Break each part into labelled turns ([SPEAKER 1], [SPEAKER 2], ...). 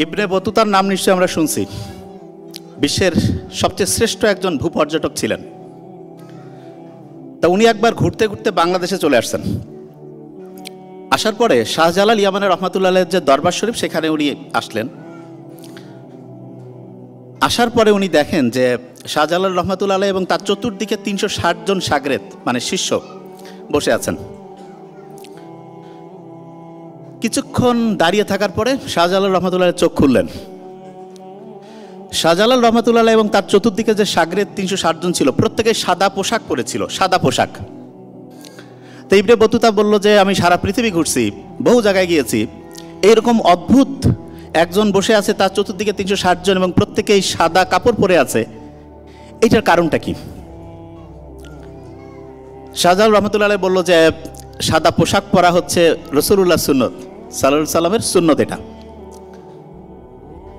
[SPEAKER 1] ইবনে বতুতার নাম নিশ্চয়ই আমরা শুনছি। বিশ্বের সবচেয়ে শ্রেষ্ঠ একজন ভূপর্যটক ছিলেন। তা উনি একবার ঘুরতে ঘুরতে বাংলাদেশে চলে আসছেন। আসার পরে শাহজালাল ইয়ামানের রহমাতুল্লাহ আলাইহির যে দরবার শরীফ, সেখানে উনি আসলেন। আসার পরে উনি দেখেন যে শাহজালাল রহমাতুল্লাহ আলাইহি এবং তার চতুর্দিকে ৩৬০ জন শাগরেদ মানে শিষ্য বসে আছেন। কিছুক্ষণ দাঁড়িয়ে থাকার পরে শাহজালাল রহমাতুল্লাহ চোখ খুললেন। শাহজালাল রহমাতুল্লাহ এবং তার চতুর্দিকে যে শাগরেদ ৩৬০ জন ছিল, প্রত্যেকে সাদা পোশাক পরেছিল, সাদা পোশাক। তো ইবনে বতুতা বলল যে আমি সারা পৃথিবী ঘুরছি, বহু জায়গায় গিয়েছি, এইরকম অদ্ভুত একজন বসে আছে, তার চতুর্দিকে ৩৬০ জন এবং প্রত্যেকেই সাদা কাপড় পরে আছে, এটার কারণটা কি? শাহজালাল রহমাতুল্লাহ বলল যে সাদা পোশাক পরা হচ্ছে রাসূলুল্লাহ সুন্নত, সাল্লাল্লাহু আলাইহি সাল্লামের সুন্নত এটা।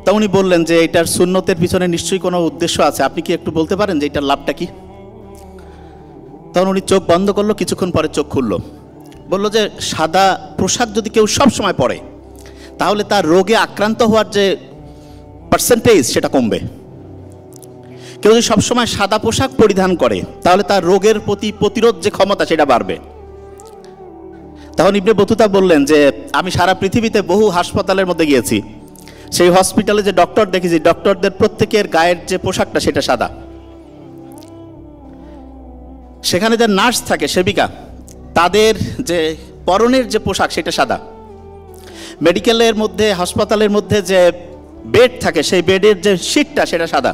[SPEAKER 1] তা উনি বললেন যে এটার সুন্নতের পিছনে নিশ্চয়ই কোনো উদ্দেশ্য আছে, আপনি কি একটু বলতে পারেন যে এটার লাভটা কি? তখন উনি চোখ বন্ধ করলো, কিছুক্ষণ পরে চোখ খুললো, বলল যে সাদা পোশাক যদি কেউ সব সময় পরে তাহলে তার রোগে আক্রান্ত হওয়ার যে পার্সেন্টেজ সেটা কমবে। কেউ যদি সবসময় সাদা পোশাক পরিধান করে তাহলে তার রোগের প্রতি প্রতিরোধ যে ক্ষমতা সেটা বাড়বে। তখন ইবনে বতুতা বললেন যে আমি সারা পৃথিবীতে বহু হাসপাতালের মধ্যে গিয়েছি, সেই হসপিটালে যে ডক্টর দেখেছি, ডক্টরদের প্রত্যেকের গায়ের যে পোশাকটা সেটা সাদা। সেখানে যে নার্স থাকে, সেবিকা, তাদের যে পরনের যে পোশাক সেটা সাদা। মেডিকেলের মধ্যে, হাসপাতালের মধ্যে যে বেড থাকে, সেই বেডের যে শীটটা সেটা সাদা।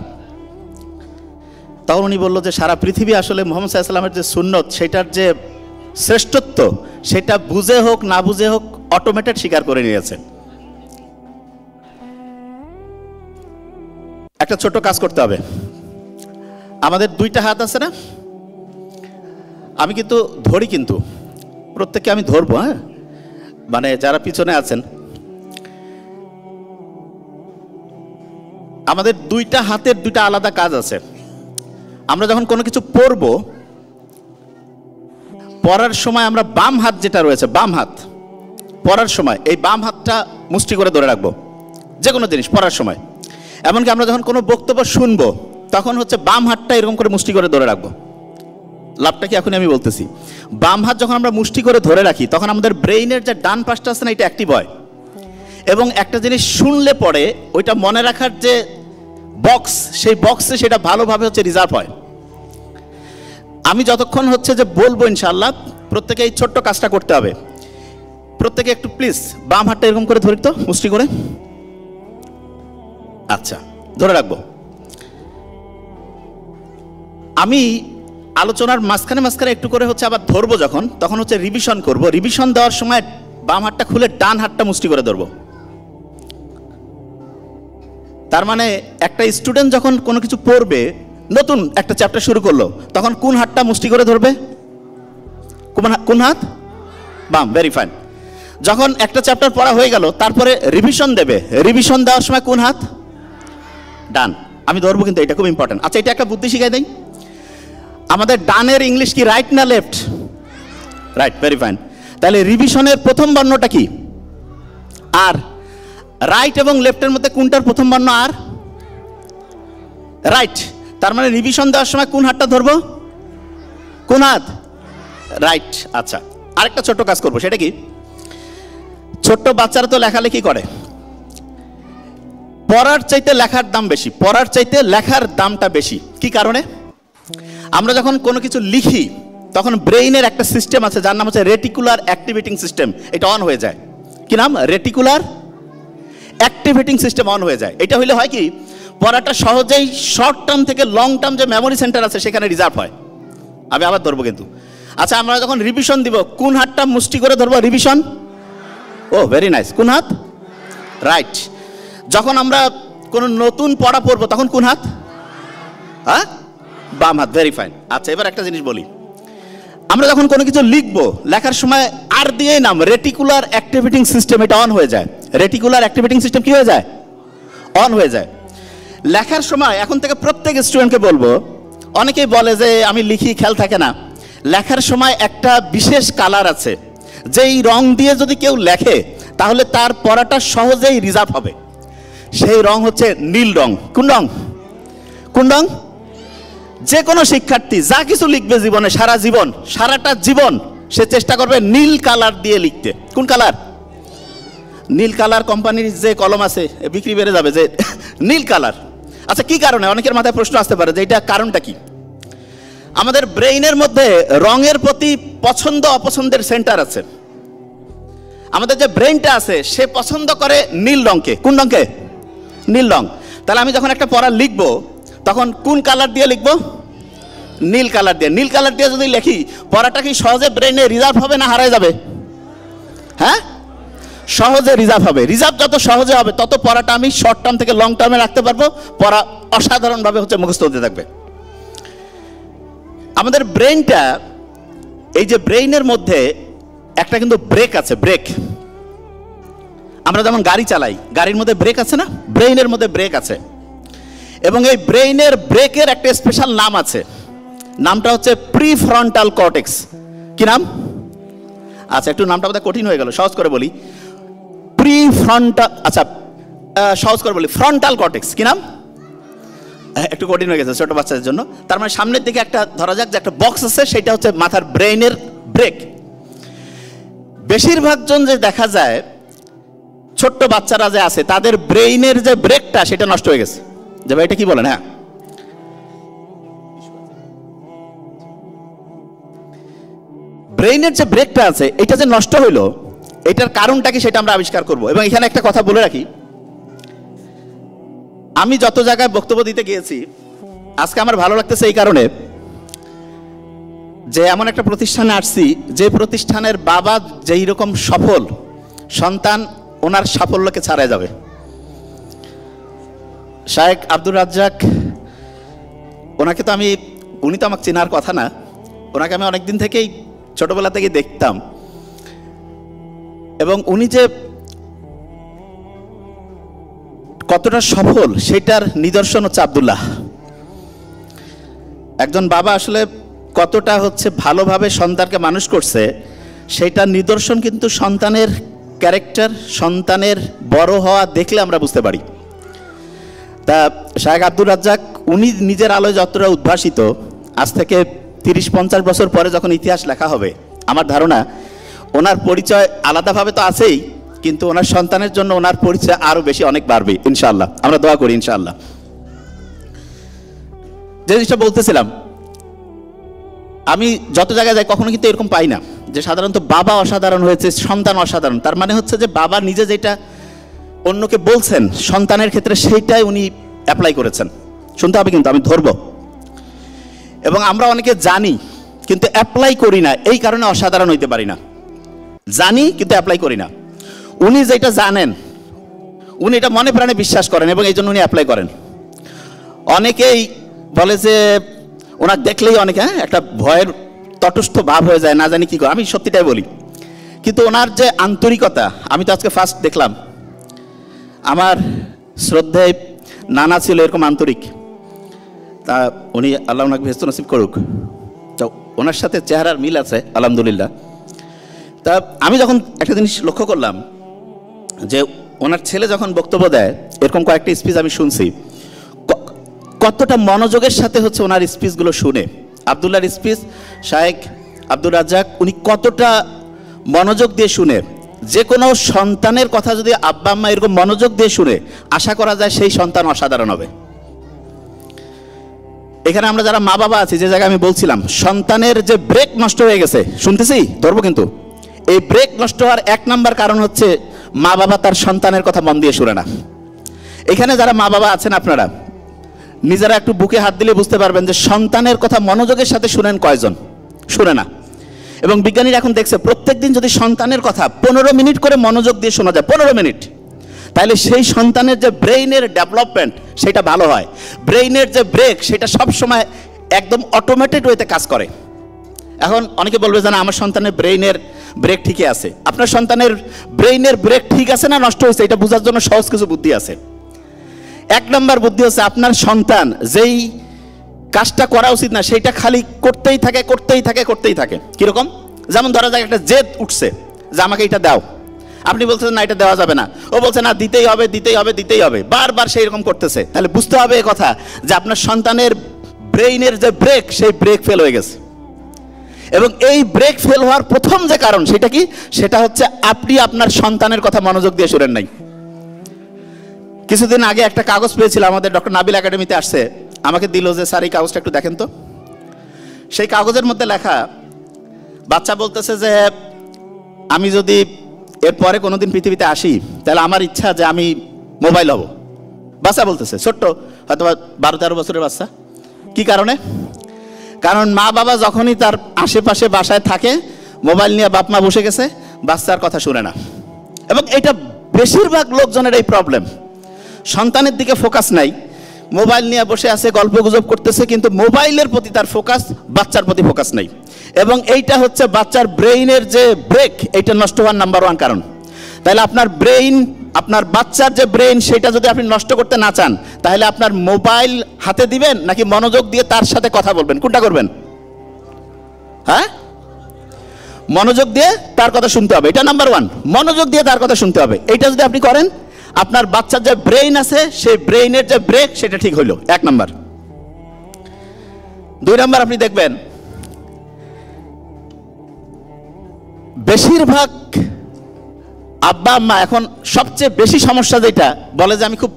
[SPEAKER 1] তখন উনি বলল যে সারা পৃথিবী আসলে মুহাম্মদ সাল্লাল্লাহু আলাইহি ওয়াসাল্লামের যে সুন্নত সেটার যে শ্রেষ্ঠত্ব সেটা বুঝে হোক না বুঝে হোক অটোমেটেড স্বীকার করে নিয়েছে। একটা ছোট কাজ করতে হবে। আমাদের দুইটা হাত আছে না, আমি কিন্তু ধরি, কিন্তু প্রত্যেককে আমি ধরবো, হ্যাঁ, মানে যারা পিছনে আছেন, আমাদের দুইটা হাতের দুইটা আলাদা কাজ আছে। আমরা যখন কোনো কিছু পরবো, পরার সময় আমরা বাম হাত যেটা রয়েছে, বাম হাত পরার সময় এই বাম হাতটা মুষ্টি করে ধরে রাখবো যে কোনো জিনিস পরার সময়। এমনকি আমরা যখন কোনো বক্তব্য শুনবো তখন হচ্ছে বাম হাতটা এরকম করে মুষ্টি করে ধরে রাখবো। লাভটা কি এখন আমি বলতেছি, বাম হাত যখন আমরা মুষ্টি করে ধরে রাখি তখন আমাদের ব্রেইনের যে ডান পাশটা আছে না, এটা অ্যাক্টিভ হয় এবং একটা জিনিস শুনলে পরে ওইটা মনে রাখার যে বক্স, সেই বক্সে সেটা ভালোভাবে হচ্ছে রিজার্ভ হয়। আমি যতক্ষণ হচ্ছে যে বলবো ইনশাআল্লাহ, প্রত্যেকে এই ছোট্ট কাজটা করতে হবে। প্রত্যেকে একটু প্লিজ বাম হাতটা এরকম করে ধরি তো, মুষ্টি করে। আচ্ছা, ধরে রাখবো। আমি আলোচনার মাঝখানে মাঝখানে একটু করে হচ্ছে আবার ধরবো, যখন তখন হচ্ছে রিভিশন করব। রিভিশন দেওয়ার সময় বাম হাতটা খুলে ডান হাতটা মুষ্টি করে ধরবো। তার মানে একটা স্টুডেন্ট যখন কোনো কিছু পড়বে, নতুন একটা চ্যাপ্টার শুরু করলো, তখন কোন হাতটা মুষ্টি করে ধরবে? কোন হাত? বাম। Very fine. যখন একটা চ্যাপ্টার পড়া হয়ে গেল, তারপরে রিভিশন দেবে, রিভিশন দেওয়ার সময় কোন হাত? ডান। আমি ধরবো, কিন্তু এটা খুব ইম্পর্টেন্ট। আচ্ছা, এটা একটা বুদ্ধি শিখাই দেই। আমাদের ডানের ইংলিশ কি রাইট না লেফট? রাইট। Very fine. তাহলে রিভিশনের প্রথম বর্ণটা কি? আর। রাইট এবং লেফটের মধ্যে কোনটার প্রথম বর্ণ আর? রাইট। তার মানে রিভিশন দেওয়ার সময় কোন হাতটা ধরবো? কোন হাত? রাইট। আচ্ছা, আরেকটা ছোট্ট কাজ করবো। সেটা কি? ছোট্ট বাচ্চারা তো লেখালেখি করে, পড়ার চাইতে লেখার দাম বেশি, পড়ার চাইতে লেখার দামটা বেশি। কি কারণে? আমরা যখন কোনো কিছু লিখি তখন ব্রেইনের একটা সিস্টেম আছে যার নাম হচ্ছে রেটিকুলার অ্যাক্টিভেটিং সিস্টেম। এটা অন হয়ে যায়। কি নাম? রেটিকুলার অ্যাক্টিভেটিং সিস্টেম অন হয়ে যায়। এটা হইলে হয় কি, পড়াটা সহজেই শর্ট টার্ম থেকে লং টার্ম যে মেমোরি সেন্টার আছে সেখানে রিজার্ভ হয়। আমি আবার ধরবো কিন্তু। আচ্ছা, আমরা যখন রিভিশন দিব, কোন হাতটা মুষ্টি করে ধরবো? রিভিশন। ও ভেরি নাইস। কোন হাত? রাইট। যখন আমরা কোনো নতুন পড়া পড়বো তখন কোন হাত? হ্যাঁ, বাম হাত। Very fine. আচ্ছা, এবার একটা জিনিস বলি। আমরা যখন কোনো কিছু লিখবো, লেখার সময় আর দিয়ে নাম রেটিকুলার অ্যাক্টিভেটিং সিস্টেম, এটা অন হয়ে যায়। রেটিকুলার অ্যাক্টিভেটিং সিস্টেম কি হয়ে যায়? অন হয়ে যায়। লেখার সময় এখন থেকে প্রত্যেক স্টুডেন্টকে বলবো, অনেকেই বলে যে আমি লিখি, খেয়াল থাকে না। লেখার সময় একটা বিশেষ কালার আছে, যেই রং দিয়ে যদি কেউ লেখে তাহলে তার পড়াটা সহজেই রিজার্ভ হবে। সেই রং হচ্ছে নীল রং। কোন রং? কোন রং? যে কোনো শিক্ষার্থী যা কিছু লিখবে জীবনে, সারা জীবন, সারাটা জীবন সে চেষ্টা করবে নীল কালার দিয়ে লিখতে। কোন কালার? নীল কালার। কোম্পানির যে কলম আছে বিক্রি বেড়ে যাবে যে নীল কালার। আচ্ছা, কি কারণে? অনেকের মাথায় প্রশ্ন আসতে পারে যে এটা কারণটা কি। আমাদের ব্রেইনের মধ্যে রঙের প্রতি পছন্দ অপছন্দের সেন্টার আছে। আমাদের যে ব্রেইনটা আছে সে পছন্দ করে নীল রঙকে। কোন রঙকে? নীল রং। তাহলে আমি যখন একটা পড়া লিখবো তখন কোন কালার দিয়ে লিখবো? নীল কালার দিয়ে। নীল কালার দিয়ে যদি লিখি পড়াটা কি সহজে ব্রেইনে রিজার্ভ হবে না হারায় যাবে? হ্যাঁ, সহজে রিজার্ভ হবে। রিজার্ভ যত সহজে হবে তত পড়াটা আমি শর্ট টার্ম থেকে লং টার্মে রাখতে পারবো, পড়া অসাধারণভাবে হচ্ছে মুখস্থ হতে থাকবে। আমাদের ব্রেইনটা, এই যে ব্রেইনের মধ্যে একটা কিন্তু ব্রেক আছে, ব্রেক। আমরা যেমন গাড়ি চালাই, গাড়ির মধ্যে ব্রেক আছে না? ব্রেইনের মধ্যে ব্রেক আছে। এবং এই ব্রেইনের ব্রেকের একটা স্পেশাল নাম আছে, নামটা হচ্ছে প্রিফ্রন্টাল কর্টেক্স। কি নাম? আচ্ছা, একটু নামটা বোধহয় কঠিন হয়ে গেল, সহজ করে বলি। প্রিফ্রন্টাল, আচ্ছা সহজ করে বলি, ফ্রন্টাল কর্টেক্স। কি নাম? একটু কঠিন হয়ে গেছে ছোট বাচ্চাদের জন্য। তার মানে সামনের দিকে একটা, ধরা যাক যে একটা বক্স আছে, সেটা হচ্ছে মাথার ব্রেইনের ব্রেক। বেশিরভাগ জন যে দেখা যায় ছোট্ট বাচ্চারা যে আছে তাদের ব্রেইনের যে ব্রেকটা সেটা নষ্ট হয়ে গেছে। যে ভাই এটা কি বলেন? হ্যাঁ, ব্রেইনের যে ব্রেকটা আছে এটা যে নষ্ট হইলো, এটার কারণটা কি সেটা আমরা আবিষ্কার করব। এবং এখানে একটা কথা বলে রাখি, আমি যত জায়গায় বক্তব্য দিতে গিয়েছি আজকে আমার ভালো লাগতেছে এই কারণে যে এমন একটা প্রতিষ্ঠানে আসছি যে প্রতিষ্ঠানের বাবা যেই রকম সফল, সন্তান ওনার সাফল্যকে ছাড়াই যাবে। শায়েখ আব্দুর রাজ্জাক, ওনাকে তো আমি, উনি তো আমাকে চেনার কথা না, ওনাকে আমি অনেকদিন থেকেই ছোটবেলা থেকে দেখতাম। এবং উনি যে কতটা সফল সেটার নিদর্শন হচ্ছে আব্দুল্লাহ। একজন বাবা আসলে কতটা হচ্ছে ভালোভাবে সন্তানকে মানুষ করছে সেটার নিদর্শন কিন্তু সন্তানের ক্যারেক্টার, সন্তানের বড় হওয়া দেখলে আমরা বুঝতে পারি। তা শায়েখ আব্দুর রাজ্জাক উনি নিজের আলোয় যতটা উদ্ভাসিত, আজ থেকে 30-50 বছর পরে যখন ইতিহাস লেখা হবে আমার ধারণা ওনার পরিচয় আলাদাভাবে তো আছেই, কিন্তু ওনার সন্তানের জন্য ওনার পরিচয় আরো বেশি অনেক বাড়বে ইনশাআল্লাহ। আমরা দোয়া করি ইনশাআল্লাহ। যে জিনিসটা বলতেছিলাম, আমি যত জায়গায় যাই কখনো কিন্তু এরকম পাই না যে সাধারণত বাবা অসাধারণ হয়েছে, সন্তান অসাধারণ। তার মানে হচ্ছে যে বাবা নিজে যেটা অন্যকে বলছেন সন্তানের ক্ষেত্রে সেইটাই উনি অ্যাপ্লাই করেছেন। শুনতে হবে কিন্তু, আমি ধরবো। এবং আমরা অনেকে জানি কিন্তু অ্যাপ্লাই করি না, এই কারণে অসাধারণ হইতে পারি না। জানি কিন্তু অ্যাপ্লাই করি না। উনি যেটা জানেন উনি এটা মনে প্রাণে বিশ্বাস করেন এবং এই জন্য উনি অ্যাপ্লাই করেন। অনেকেই বলে যে ওনাকে দেখলেই অনেকে একটা ভয়ের তটস্থ ভাব হয়ে যায়, না জানি কি করে। আমি সত্যিটাই বলি, কিন্তু ওনার যে আন্তরিকতা, আমি তো আজকে ফার্স্ট দেখলাম। আমার শ্রদ্ধেয় নানা ছিল এরকম আন্তরিক, তা উনি আল্লাহ ওনাকে বেহেশত নসিব করুক। তো ওনার সাথে চেহারার মিল আছে আলহামদুলিল্লাহ। তা আমি যখন একটা জিনিস লক্ষ্য করলাম যে ওনার ছেলে যখন বক্তব্য দেয়, এরকম কয়েকটা স্পিচ আমি শুনছি, কতটা মনোযোগের সাথে হচ্ছে ওনার স্পিচগুলো শুনে। আব্দুল্লাহর স্পিচ, শায়েখ আব্দুর রাজ্জাক উনি কতটা মনোযোগ দিয়ে শুনে। যে কোনো সন্তানের কথা যদি আব্বা আম্মা এরকম মনোযোগ দিয়ে শুনে, আশা করা যায় সেই সন্তান অসাধারণ হবে। এখানে আমরা যারা মা বাবা আছি, যে জায়গায় আমি বলছিলাম সন্তানের যে ব্রেক নষ্ট হয়ে গেছে, শুনতেছি ধরবো কিন্তু, এই ব্রেক নষ্ট হওয়ার 1 নাম্বার কারণ হচ্ছে মা বাবা তার সন্তানের কথা মন দিয়ে শুনে না। এখানে যারা মা বাবা আছেন আপনারা নিজেরা একটু বুকে হাত দিলে বুঝতে পারবেন যে সন্তানের কথা মনোযোগের সাথে শুনেন কয়জন? শুনে না। এবং বিজ্ঞানীরা এখন দেখছে প্রত্যেকদিন যদি সন্তানের কথা 15 মিনিট করে মনোযোগ দিয়ে শোনা যায়, 15 মিনিট, তাহলে সেই সন্তানের যে ব্রেইনের ডেভেলপমেন্ট সেটা ভালো হয়। ব্রেইনের যে ব্রেক সেটা সবসময় একদম অটোমেটেড ওয়েতে কাজ করে। এখন অনেকে বলবে যে না আমার সন্তানের ব্রেইনের ব্রেক ঠিকই আছে। আপনার সন্তানের ব্রেইনের ব্রেক ঠিক আছে না নষ্ট হয়েছে এটা বোঝার জন্য সহজ কিছু বুদ্ধি আছে। 1 নম্বর বুদ্ধি হচ্ছে আপনার সন্তান যেই কাজটা করা উচিত না সেইটা খালি করতেই থাকে করতেই থাকে করতেই থাকে। কিরকম? যেমন ধরা যাক একটা জেদ উঠছে যে আমাকে এটা দাও, আপনি বলছেন না এটা দেওয়া যাবে না, ও বলছে না দিতেই হবে দিতেই হবে দিতেই হবে, বারবার সেই রকম করতেছে। তাহলে বুঝতে হবে এই কথা যে আপনার সন্তানের ব্রেইনের যে ব্রেক, সেই ব্রেক ফেল হয়ে গেছে। এবং এই ব্রেক ফেল হওয়ার প্রথম যে কারণ সেটা কি, সেটা হচ্ছে আপনি আপনার সন্তানের কথা মনোযোগ দিয়ে শুনেন নাই। কিছুদিন আগে একটা কাগজ পেয়েছিলাম, আমাদের ডক্টর নাবিল একাডেমিতে আসছে, আমাকে দিল যে স্যার এই কাগজটা একটু দেখেন তো। সেই কাগজের মধ্যে লেখা, বাচ্চা বলতেছে যে আমি যদি এরপরে কোনোদিন পৃথিবীতে আসি তাহলে আমার ইচ্ছা যে আমি মোবাইল হব। বাচ্চা বলতেছে, ছোট্ট হয়তো 12-13 বছরের বাচ্চা। কি কারণে? কারণ মা বাবা যখনই তার আশেপাশে বাসায় থাকে, মোবাইল নিয়ে বাপ মা বসে গেছে, বাচ্চার কথা শুনে না। এবং এটা বেশিরভাগ লোকজনের এই প্রবলেম, সন্তানের দিকে ফোকাস নাই, মোবাইল নিয়ে বসে আছে, গল্প গুজব করতেছে, কিন্তু মোবাইলের প্রতি তার ফোকাস, বাচ্চার প্রতি ফোকাস নেই। এবং এইটা হচ্ছে বাচ্চার ব্রেইনের যে ব্রেক, এইটা নষ্ট হওয়ার নাম্বার 1 কারণ। তাহলে আপনার ব্রেইন, আপনার বাচ্চার যে ব্রেইন, সেটা যদি আপনি নষ্ট করতে না চান, তাহলে আপনার মোবাইল হাতে দিবেন নাকি মনোযোগ দিয়ে তার সাথে কথা বলবেন, কোনটা করবেন? হ্যাঁ, মনোযোগ দিয়ে তার কথা শুনতে হবে, এটা নাম্বার 1। মনোযোগ দিয়ে তার কথা শুনতে হবে। এইটা যদি আপনি করেন, আপনার বাচ্চার যে ব্রেইন আছে, সেই ব্রেইনের যে ব্রেক, সেটা ঠিক হইল, 1 নাম্বার। 2 নাম্বার, আপনি দেখবেন বেশিরভাগ আব্বা আম্মা এখন সবচেয়ে বেশি সমস্যা যেটা বলে যে আমি খুব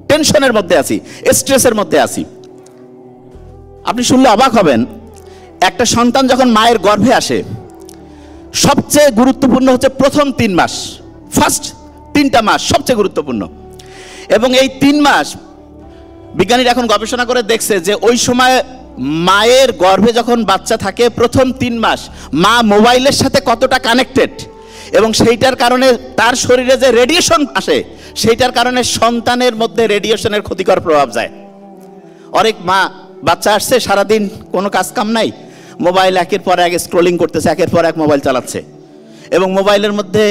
[SPEAKER 1] টেনশনের মধ্যে আছি, স্ট্রেসের মধ্যে আছি। আপনি শুনলে অবাক হবেন, একটা সন্তান যখন মায়ের গর্ভে আসে, সবচেয়ে গুরুত্বপূর্ণ হচ্ছে প্রথম 3 মাস, ফার্স্ট 3টা মাস সবচেয়ে গুরুত্বপূর্ণ। এবং এই 3 মাস বিজ্ঞানীরা এখন গবেষণা করে দেখছে যে ওই সময় মায়ের গর্ভে যখন বাচ্চা থাকে, প্রথম 3 মাস মা মোবাইলের সাথে কতটা কানেক্টেড, এবং সেইটার কারণে তার শরীরে যে রেডিয়েশন আসে, সেইটার কারণে সন্তানের মধ্যে রেডিয়েশনের ক্ষতিকর প্রভাব যায়। অনেক মা, বাচ্চা আসছে, সারাদিন কোনো কাজ কাম নাই, মোবাইল একের পর এক স্ক্রলিং করতেছে, একের পর এক মোবাইল চালাচ্ছে, এবং মোবাইলের মধ্যে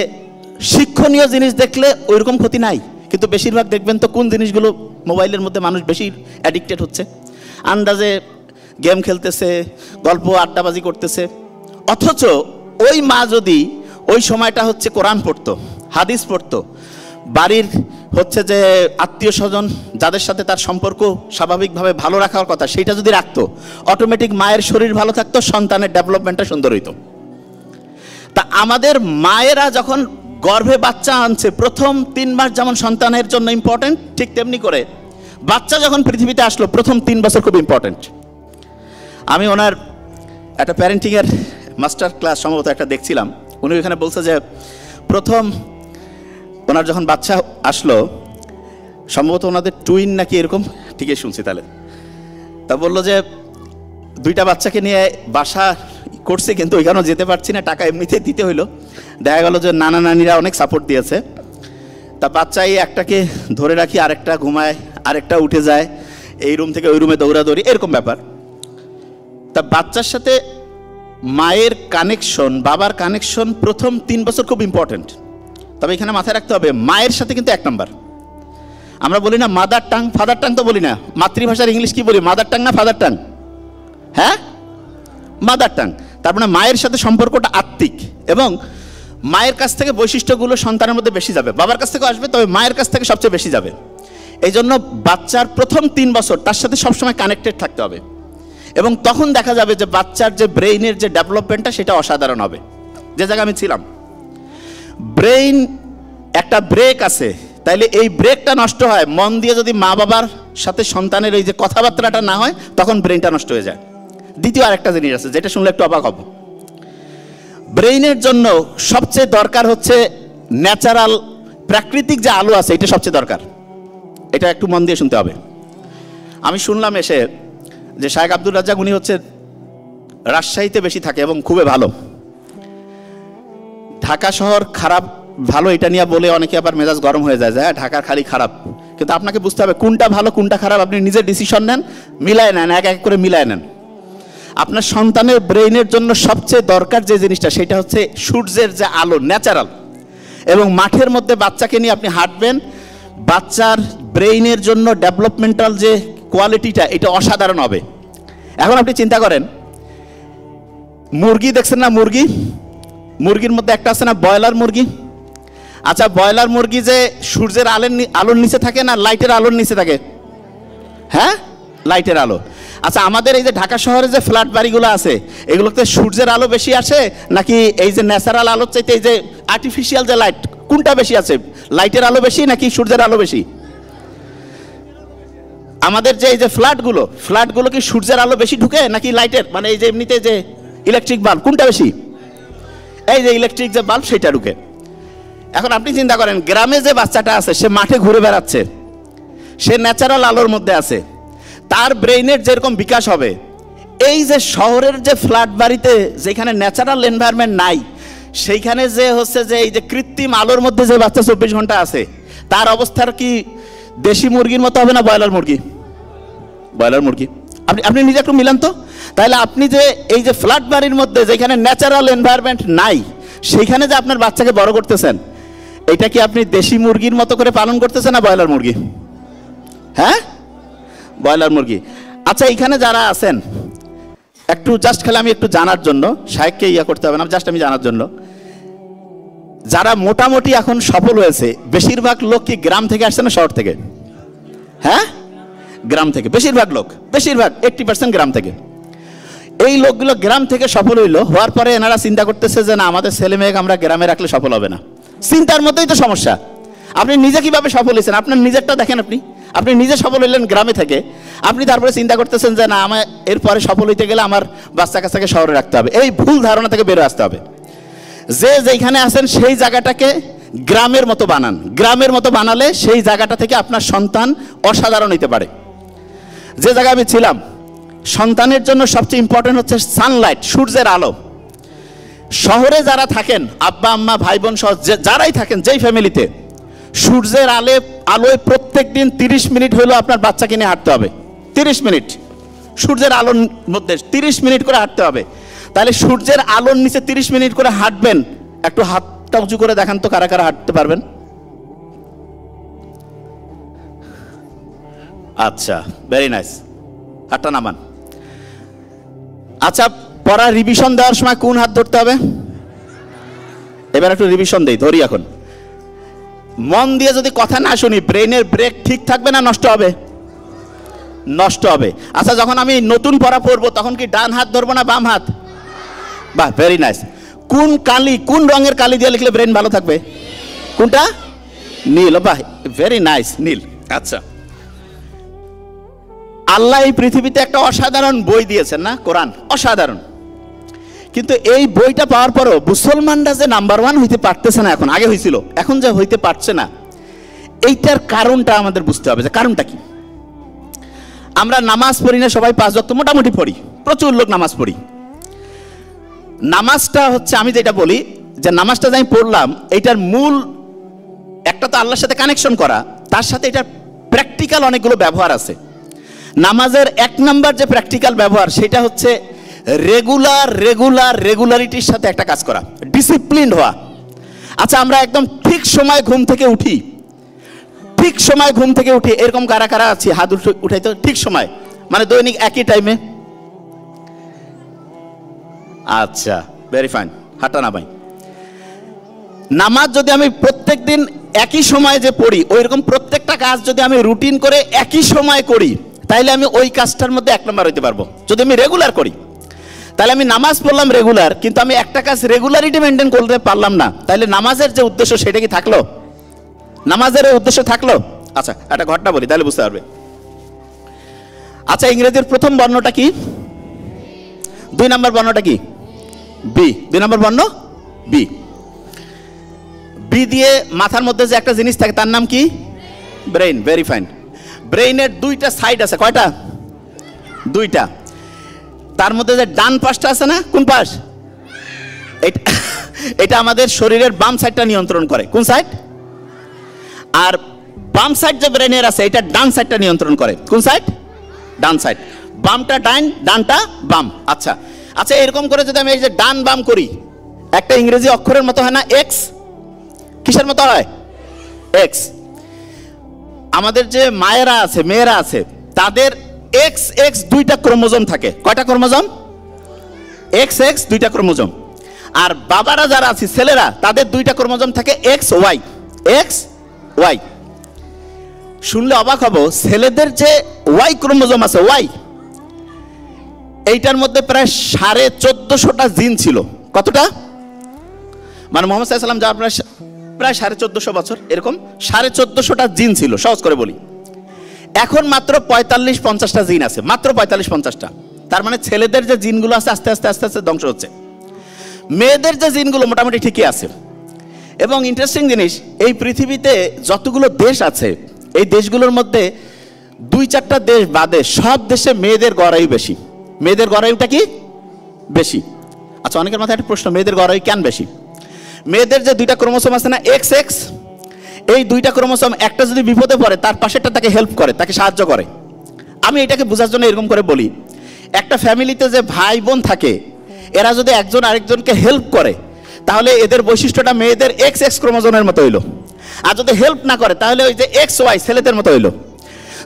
[SPEAKER 1] শিক্ষণীয় জিনিস দেখলে ওইরকম ক্ষতি নাই, কিন্তু বেশিরভাগ দেখবেন তো কোন জিনিসগুলো মোবাইলের মধ্যে মানুষ বেশি অ্যাডিক্টেড হচ্ছে, আন্দাজে গেম খেলতেছে, গল্প আড্ডাবাজি করতেছে। অথচ ওই মা যদি ওই সময়টা হচ্ছে কোরআন পড়তো, হাদিস পড়তো, বাড়ির হচ্ছে যে আত্মীয় স্বজন যাদের সাথে তার সম্পর্ক স্বাভাবিকভাবে ভালো রাখার কথা, সেইটা যদি রাখতো, অটোমেটিক মায়ের শরীর ভালো থাকতো, সন্তানের ডেভেলপমেন্টটা সুন্দর হইতো। তা আমাদের মায়েরা যখন গর্ভে বাচ্চা আনছে, প্রথম 3 মাস যেমন সন্তানের জন্য ইম্পর্টেন্ট, ঠিক তেমনি করে বাচ্চা যখন পৃথিবীতে আসলো, প্রথম 3 বছর খুব ইম্পর্টেন্ট। আমি ওনার একটা প্যারেন্টিংয়ের মাস্টার ক্লাস সম্ভবত একটা দেখছিলাম, উনি ওখানে বলছে যে প্রথম ওনার যখন বাচ্চা আসলো, সম্ভবত ওনাদের টুইন নাকি এরকম, ঠিকই শুনছি তাহলে, তা বললো যে 2টা বাচ্চাকে নিয়ে বাসা করছে, কিন্তু ওইখানেও যেতে পারছি না, টাকা এমনিতেই দিতে হইলো। দেখা গেল যে নানা নানিরা অনেক সাপোর্ট দিয়েছে, তা বাচ্চাই একটাকে ধরে রাখি, আরেকটা ঘুমায়, আরেকটা উঠে যায়, এই রুম থেকে ওই রুমে দৌড়াদৌড়ি, এরকম ব্যাপার। তা বাচ্চার সাথে মায়ের কানেকশন, বাবার কানেকশন প্রথম 3 বছর খুব ইম্পর্টেন্ট। তবে এখানে মাথায় রাখতে হবে, মায়ের সাথে কিন্তু 1 নাম্বার। আমরা বলি না মাদার টাং, ফাদার টাং তো বলি না, মাতৃভাষার ইংলিশ কি বলি, মাদার টাং না ফাদার টাং? হ্যাঁ, মাদার টাং। তার মানে মায়ের সাথে সম্পর্কটা আত্মিক, এবং মায়ের কাছ থেকে বৈশিষ্ট্যগুলো সন্তানের মধ্যে বেশি যাবে, বাবার কাছ থেকে আসবে, তবে মায়ের কাছ থেকে সবচেয়ে বেশি যাবে। এই জন্য বাচ্চার প্রথম 3 বছর তার সাথে সবসময় কানেক্টেড থাকতে হবে, এবং তখন দেখা যাবে যে বাচ্চার যে ব্রেইনের যে ডেভেলপমেন্টটা, সেটা অসাধারণ হবে। যে জায়গায় আমি ছিলাম, ব্রেইন একটা ব্রেক আছে, তাইলে এই ব্রেকটা নষ্ট হয় মন দিয়ে যদি মা বাবার সাথে সন্তানের এই যে কথাবার্তাটা না হয়, তখন ব্রেইনটা নষ্ট হয়ে যায়। দ্বিতীয় আরেকটা জিনিস আছে, যেটা শুনলে একটু অবাক হব, ব্রেইনের জন্য সবচেয়ে দরকার হচ্ছে ন্যাচারাল, প্রাকৃতিক যে আলো আছে, এটা সবচেয়ে দরকার। এটা একটু মন দিয়ে শুনতে হবে। আমি শুনলাম এসে যে শায়েখ আব্দুর রাজ্জাক, উনি হচ্ছে রাজশাহীতে বেশি থাকে এবং খুবই ভালো। ঢাকা শহর খারাপ ভালো এটা নিয়ে বলে অনেকে আবার মেজাজ গরম হয়ে যায় যে হ্যাঁ ঢাকা খালি খারাপ, কিন্তু আপনাকে বুঝতে হবে কোনটা ভালো কোনটা খারাপ, আপনি নিজে ডিসিশন নেন, মিলায় নেন, এক এক করে মিলায় নেন। আপনার সন্তানের ব্রেইনের জন্য সবচেয়ে দরকার যে জিনিসটা, সেটা হচ্ছে সূর্যের যে আলো, ন্যাচারাল। এবং মাঠের মধ্যে বাচ্চাকে নিয়ে আপনি হাঁটবেন, বাচ্চার ব্রেইনের জন্য ডেভেলপমেন্টাল যে কোয়ালিটিটা, এটা অসাধারণ হবে। এখন আপনি চিন্তা করেন, মুরগি দেখছেন না, মুরগির মধ্যে একটা আছে না ব্রয়লার মুরগি, আচ্ছা, ব্রয়লার মুরগি যে সূর্যের আলোর নিচে থাকে না লাইটের আলোর নিচে থাকে? হ্যাঁ, লাইটের আলো। আচ্ছা, আমাদের এই যে ঢাকা শহরে যে ফ্ল্যাট বাড়িগুলো আছে, এগুলোতে সূর্যের আলো বেশি আসে নাকি এই যে ন্যাচারাল আলোর চাইতে এই যে আর্টিফিশিয়াল যে লাইট, কোনটা বেশি আছে? লাইটের আলো বেশি নাকি সূর্যের আলো বেশি? আমাদের যে এই যে ফ্ল্যাটগুলো কি সূর্যের আলো বেশি ঢুকে নাকি লাইটের, মানে এই যে এমনিতে যে ইলেকট্রিক বাল্ব, কোনটা বেশি? এই যে ইলেকট্রিক যে বাল্ব সেটা ঢুকে। এখন আপনি চিন্তা করেন, গ্রামে যে বাচ্চাটা আছে সে মাঠে ঘুরে বেড়াচ্ছে, সে ন্যাচারাল আলোর মধ্যে আছে, তার ব্রেইনের যেরকম বিকাশ হবে, এই যে শহরের যে ফ্ল্যাট বাড়িতে যেখানে ন্যাচারাল এনভায়রনমেন্ট নাই, সেইখানে যে হচ্ছে যে এই যে কৃত্রিম আলোর মধ্যে যে বাচ্চা 24 ঘন্টা আছে, তার অবস্থার কি দেশি মুরগির মতো হবে না ব্রয়লার মুরগি? ব্রয়লার মুরগি। আপনি নিজে একটু মিলান তো। তাহলে আপনি যে এই যে ফ্ল্যাট বাড়ির মধ্যে যেখানে ন্যাচারাল এনভায়রনমেন্ট নাই, সেইখানে যে আপনার বাচ্চাকে বড় করতেছেন, এটা কি আপনি দেশি মুরগির মতো করে পালন করতেছেন না ব্রয়লার মুরগি? হ্যাঁ, ব্রয়লার মুরগি। আচ্ছা, এখানে যারা আছেন একটু জাস্ট খালি আমি একটু জানার জন্য, শায়েককে ইয়া করতে হবে না, জাস্ট আমি জানার জন্য, যারা মোটামুটি এখন সফল হয়েছে বেশিরভাগ লোক কি গ্রাম থেকে আসছে না শহর থেকে? হ্যাঁ, গ্রাম থেকে। বেশিরভাগ 80% গ্রাম থেকে। এই লোকগুলো গ্রাম থেকে সফল হওয়ার পরে এনারা চিন্তা করতেছে যে না, আমাদের ছেলে মেয়েকে আমরা গ্রামে রাখলে সফল হবে না। চিন্তার মধ্যেই তো সমস্যা। আপনি নিজে কিভাবে সফল হয়েছেন আপনার নিজেরটা দেখেন। আপনি নিজে সফল হইলেন গ্রামে থেকে, আপনি তারপরে চিন্তা করতেছেন যে না, আমার এরপরে সফল হইতে গেলে আমার বাচ্চা কাচ্চাকে শহরে রাখতে হবে। এই ভুল ধারণা থেকে বেরো আসতে হবে। যে যেখানে আছেন সেই জায়গাটাকে গ্রামের মতো বানান। গ্রামের মতো বানালে সেই জায়গাটা থেকে আপনার সন্তান অসাধারণ হইতে পারে। যে জায়গায় আমি ছিলাম, সন্তানের জন্য সবচেয়ে ইম্পর্টেন্ট হচ্ছে সানলাইট, সূর্যের আলো। শহরে যারা থাকেন, আব্বা আম্মা ভাই বোন সহ যারাই থাকেন, যেই ফ্যামিলিতে, সূর্যের আলোয় প্রত্যেক দিন 30 মিনিট হইলেও আপনার বাচ্চাকে নিয়ে হাঁটতে হবে। 30 মিনিট সূর্যের আলোর মধ্যে 30 মিনিট করে হাঁটতে হবে। তাহলে সূর্যের আলোর নিচে 30 মিনিট করে হাঁটবেন। একটু হাতটা উঁচু করে দেখান তো, কারা কারা হাঁটতে পারবেন? আচ্ছা, ভেরি নাইস, হাতটা নামান। আচ্ছা, পড়া রিভিশন দেওয়ার সময় কোন হাত ধরতে হবে? এবার একটু রিভিশন দেই, ধরি। এখন মন দিয়ে যদি কথা না শুনি, ব্রেনের ব্রেক ঠিক থাকবে না নষ্ট হবে? নষ্ট হবে। আচ্ছা, যখন আমি নতুন পড়া পড়বো তখন কি ডান হাত ধরবো না বাম হাত? বাহ, ভেরি নাইস। কোন রঙের কালি দিয়ে লিখলে ব্রেন ভালো থাকবে? কোনটা? নীল। বাহ, ভেরি নাইস, নীল। আচ্ছা, আল্লাহ এই পৃথিবীতে একটা অসাধারণ বই দিয়েছেন না, কোরআন, অসাধারণ। কিন্তু এই বইটা পাওয়ার পরও মুসলমানরা যে নাম্বার 1 হইতে পারতেছে না, এখন, আগে হয়েছিল, এখন যে হইতে পারছে না, এইটার কারণটা আমাদের বুঝতে হবে। যে কারণটা কি? আমরা নামাজ পড়ি না সবাই, 5 ওয়াক্ত মোটামুটি পড়ি, প্রচুর লোক নামাজ পড়ি। নামাজটা হচ্ছে, আমি যেটা বলি যে নামাজটা যে আমি পড়লাম, এইটার মূল একটা তো আল্লাহর সাথে কানেকশন করা, তার সাথে এটার প্র্যাকটিক্যাল অনেকগুলো ব্যবহার আছে। নামাজের 1 নাম্বার যে প্র্যাকটিক্যাল ব্যবহার, সেটা হচ্ছে রেগুলারিটির সাথে একটা কাজ করা, ডিসিপ্লিন হওয়া। আচ্ছা, আমরা একদম ঠিক সময় ঘুম থেকে উঠি, এরকম কারা কারা আছি? হাত উঠাই তো। ঠিক সময় মানে দৈনিক একই টাইমে? আচ্ছা, ভেরি ফাইন, হাঁটা না ভাই। নামাজ যদি আমি প্রত্যেক দিন একই সময়ে যে পড়ি, ওইরকম প্রত্যেকটা কাজ যদি আমি রুটিন করে একই সময় করি, তাইলে আমি ওই কাজটার মধ্যে 1 নম্বর হইতে পারবো। যদি আমি রেগুলার করি, তাহলে আমি নামাজ পড়লাম রেগুলার, কিন্তু আমি একটা কাজ রেগুলারিটি মেনটেন করতে পারলাম না, তাহলে নামাজের যে উদ্দেশ্য সেটা কি থাকলো? নামাজের উদ্দেশ্য থাকলো? আচ্ছা, একটা ঘটনা বলি, তাহলে বুঝতে পারবে। আচ্ছা, ইংরেজির প্রথম বর্ণটা কি? 2 নম্বর বর্ণটা কি? বি। 2 নম্বর বর্ণ বি। বি দিয়ে মাথার মধ্যে যে একটা জিনিস থাকে, তার নাম কি? ব্রেইন। Very fine. ব্রেইনের 2টা সাইড আছে। কয়টা? 2টা। তার মধ্যে যে ডান পাশটা আছে না, কোন পাশ? এটা আমাদের শরীরের বাম সাইডটা নিয়ন্ত্রণ করে। কোন সাইড? আর বাম সাইড যে ব্রেনের আছে, এটা ডান সাইডটা নিয়ন্ত্রণ করে। কোন সাইড? ডান সাইড। বামটা ডান, ডানটা বাম। আচ্ছা আচ্ছা, এরকম করে যদি আমি এই যে ডান বাম করি, একটা ইংরেজি অক্ষরের মতো হয় না, এক্স? কিসের মতো হয়? এক্স। আমাদের যে মায়েরা আছে, মেয়েরা আছে, তাদের এক্স এক্স 2টা ক্রোমোজোম থাকে। কয়টা ক্রোমোজোম? এক্স এক্স 2টা ক্রোমোজোম। আর বাবারা যারা আছে, ছেলেরা, তাদের 2টা ক্রোমোজোম থাকে এক্স ওয়াই। X Y. শুনলে অবাক হব, ছেলেদের যে ওয়াই ক্রোমোজোম আছে, ওয়াই, এইটার মধ্যে প্রায় 1450টা জিন ছিল। কতটা? মানে মোহাম্মদ সাল্লাল্লাহু আলাইহি ওয়াসাল্লাম যাওয়ার প্রায় 1450 বছর, এরকম 1450টা জিন ছিল, সহজ করে বলি। এখন মাত্র 45-50টা জিন আছে, মাত্র 45-50টা। তার মানে ছেলেদের যে জিনগুলো আছে আস্তে আস্তে আস্তে আস্তে ধ্বংস হচ্ছে। মেয়েদের যে জিনগুলো মোটামুটি ঠিকই আছে। এবং ইন্টারেস্টিং জিনিস, এই পৃথিবীতে যতগুলো দেশ আছে, এই দেশগুলোর মধ্যে 2-4টা দেশ বাদে সব দেশে মেয়েদের গড়ায়ু বেশি। মেয়েদের গড়ায়ুটা কি বেশি? আচ্ছা, অনেকের মাথায় একটা প্রশ্ন, মেয়েদের গড়ায়ু কেন বেশি? মেয়েদের যে 2টা ক্রোমোসোম আছে না, এক্স এক্স, এই 2টা ক্রোমোসোম একটা যদি বিপদে পড়ে তার পাশেরটা তাকে হেল্প করে, তাকে সাহায্য করে। আমি এটাকে বোঝার জন্য এরকম করে বলি, একটা ফ্যামিলিতে যে ভাই বোন থাকে, এরা যদি একজন আরেকজনকে হেল্প করে তাহলে এদের বৈশিষ্ট্যটা মেয়েদের এক্স এক্স ক্রোমোজোমের মতো হইলো। আর যদি হেল্প না করে তাহলে ওই যে এক্স ওয়াই ছেলেদের মতো হইলো।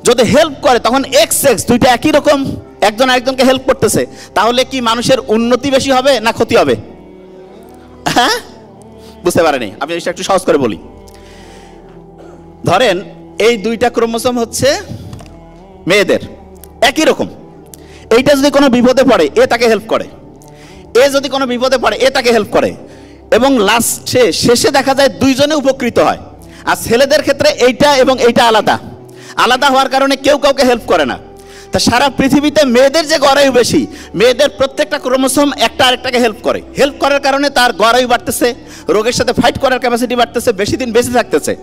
[SPEAKER 1] যদি হেল্প করে তখন এক্স এক্স, দুইটা একই রকম, একজন আরেকজনকে হেল্প করতেছে, তাহলে কি মানুষের উন্নতি বেশি হবে না ক্ষতি হবে? হ্যাঁ, বুঝতে পারেনি? আমি এটা একটু সহজ করে বলি। ধরেন এই 2টা ক্রোমোসোম হচ্ছে মেয়েদের, একই রকম। এইটা যদি কোনো বিপদে পড়ে এ তাকে হেল্প করে, এ যদি কোনো বিপদে পড়ে এ তাকে হেল্প করে, এবং শেষে দেখা যায় দুইজনে উপকৃত হয়। আর ছেলেদের ক্ষেত্রে এইটা এবং এইটা আলাদা, আলাদা হওয়ার কারণে কেউ কাউকে হেল্প করে না। তা সারা পৃথিবীতে মেয়েদের যে গড়ায়ু বেশি, মেয়েদের প্রত্যেকটা ক্রোমোসোম একটা আরেকটাকে হেল্প করে। হেল্প করার কারণে তার গড়ায়ু বাড়তেছে, রোগের সাথে ফাইট করার ক্যাপাসিটি বাড়তেছে, বেশি দিন বেঁচে থাকতেছে।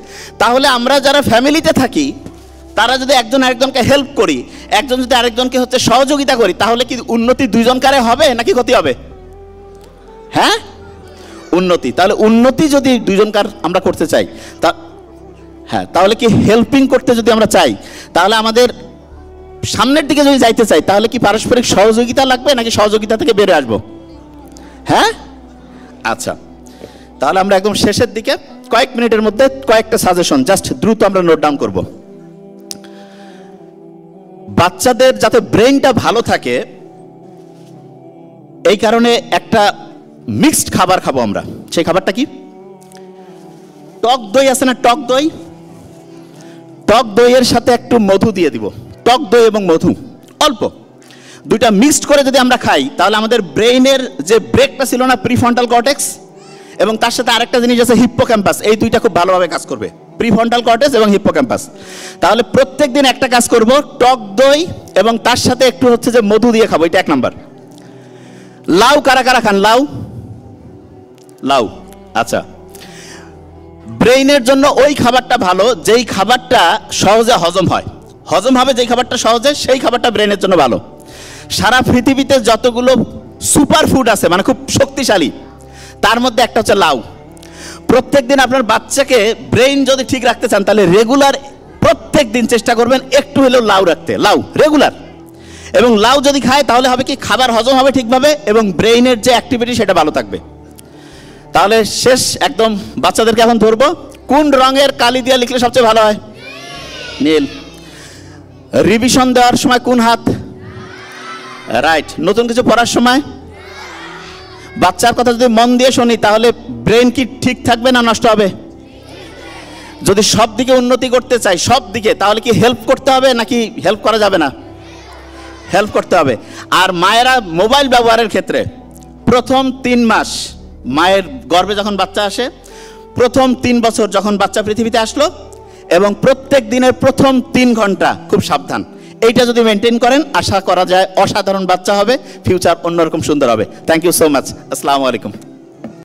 [SPEAKER 1] তাহলে আমরা যারা ফ্যামিলিতে থাকি তারা যদি একজন আরেকজনকে হেল্প করি, একজন যদি আরেকজনকে হচ্ছে সহযোগিতা করি, তাহলে কি উন্নতি দুইজনকারে হবে নাকি ক্ষতি হবে? হ্যাঁ, উন্নতি। তাহলে উন্নতি যদি দুইজনকার আমরা করতে চাই, হ্যাঁ, তাহলে কি হেল্পিং করতে যদি আমরা চাই, তাহলে আমাদের সামনের দিকে যদি যাইতে চাই, তাহলে কি পারস্পরিক সহযোগিতা লাগবে নাকি সহযোগিতা থেকে বেরিয়ে আসবো? হ্যাঁ, আচ্ছা, তাহলে আমরা একদম শেষের দিকে কয়েক মিনিটের মধ্যে কয়েকটা সাজেশন জাস্ট দ্রুত আমরা নোট ডাউন করব। বাচ্চাদের যাতে ব্রেনটা ভালো থাকে এই কারণে একটা মিক্সড খাবার খাবো আমরা। সেই খাবারটা কি? টক দই আছে না, টক দই, টক দইয়ের সাথে একটু মধু দিয়ে দিব। টক দই এবং মধু অল্প, দুইটা মিক্সড করে যদি আমরা খাই তাহলে আমাদের ব্রেইনের যে ব্রেকটা ছিল না, প্রিফ্রন্টাল কর্টেক্স, এবং তার সাথে আরেকটা জিনিস আছে হিপ্পোক্যাম্পাস, এই দুইটা খুব ভালোভাবে কাজ করবে, প্রিফ্রন্টাল কর্টেক্স এবং হিপ্পোক্যাম্পাস। তাহলে প্রত্যেক দিন একটা কাজ করব, টক দই এবং তার সাথে একটু হচ্ছে যে মধু দিয়ে খাবো, এটা 1 নাম্বার। লাউ কারা কারা খান? লাউ, লাউ, আচ্ছা। ব্রেইনের জন্য ওই খাবারটা ভালো যেই খাবারটা সহজে হজম হয়, হজম হবে যেই খাবারটা সহজে, সেই খাবারটা ব্রেনের জন্য ভালো। সারা পৃথিবীতে যতগুলো সুপার ফুড আছে, মানে খুব শক্তিশালী, তার মধ্যে একটা হচ্ছে লাউ। প্রত্যেক দিন আপনার বাচ্চাকে ব্রেইন যদি ঠিক রাখতে চান তাহলে রেগুলার প্রত্যেক দিন চেষ্টা করবেন একটু হলেও লাউ রাখতে, লাউ রেগুলার। এবং লাউ যদি খায় তাহলে হবে কি, খাবার হজম হবে ঠিকভাবে এবং ব্রেইনের যে অ্যাক্টিভিটি সেটা ভালো থাকবে। তাহলে শেষ একদম বাচ্চাদেরকে এখন ধরবো, কোন রঙের কালি দিয়ে লিখলে সবচেয়ে ভালো হয়? নীল। রিভিশন দেওয়ার সময় কোন হাত? রাইট। নতুন কিছু পড়ার সময়? বাচ্চার কথা যদি মন দিয়ে শুনি তাহলে ব্রেন কি ঠিক থাকবে না নষ্ট হবে? যদি সব দিকে উন্নতি করতে চাই, সব দিকে, তাহলে কি হেল্প করতে হবে নাকি হেল্প করা যাবে না? হেল্প করতে হবে। আর মায়েরা মোবাইল ব্যবহারের ক্ষেত্রে প্রথম 3 মাস, মায়ের গর্ভে যখন বাচ্চা আসে, প্রথম 3 বছর যখন বাচ্চা পৃথিবীতে আসলো, এবং প্রত্যেক দিনের প্রথম 3 ঘন্টা খুব সাবধান, এইটা যদি মেনটেন করেন আশা করা যায় অসাধারণ বাচ্চা হবে, ফিউচার অন্যরকম সুন্দর হবে। Thank you so much. আসসালামু আলাইকুম।